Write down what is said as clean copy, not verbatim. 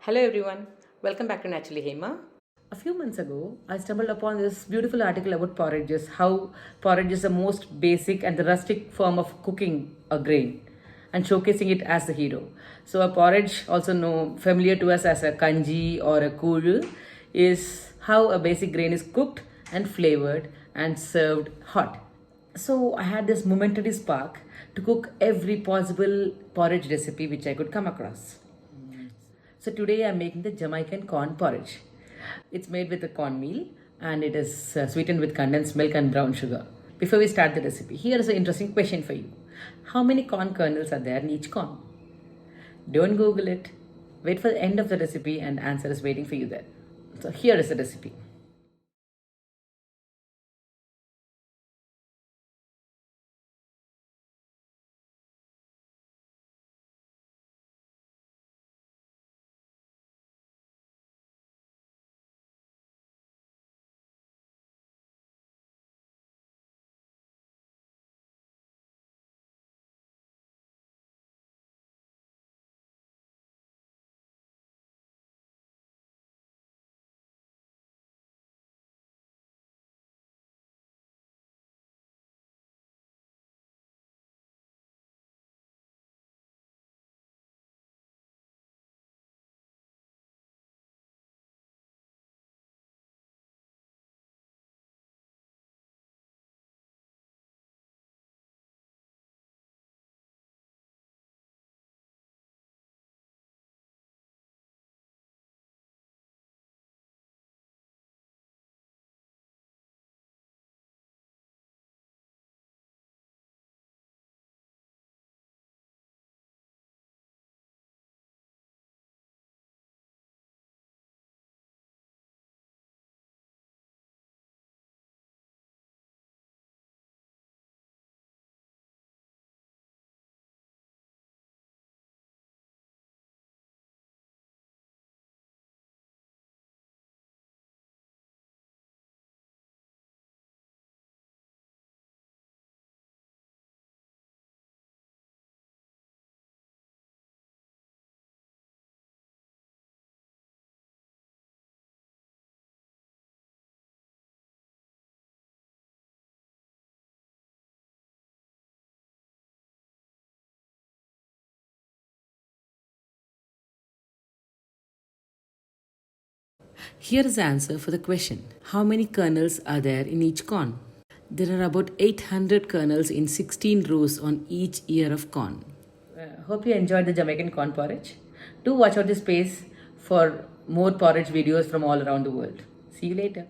Hello everyone, welcome back to Naturally Hema. A few months ago, I stumbled upon this beautiful article about porridges, how porridge is the most basic and the rustic form of cooking a grain and showcasing it as the hero. So a porridge, also known familiar to us as a kanji or a kuru, is how a basic grain is cooked and flavored and served hot. So I had this momentary spark to cook every possible porridge recipe which I could come across. So today I'm making the Jamaican corn porridge. It's made with the cornmeal and it is sweetened with condensed milk and brown sugar. Before we start the recipe, here is an interesting question for you. How many corn kernels are there in each corn? Don't Google it. Wait for the end of the recipe and answer is waiting for you there. So here is the recipe. Here is the answer for the question. How many kernels are there in each corn? There are about 800 kernels in 16 rows on each ear of corn. Hope you enjoyed the Jamaican corn porridge. Do watch out this space for more porridge videos from all around the world. See you later.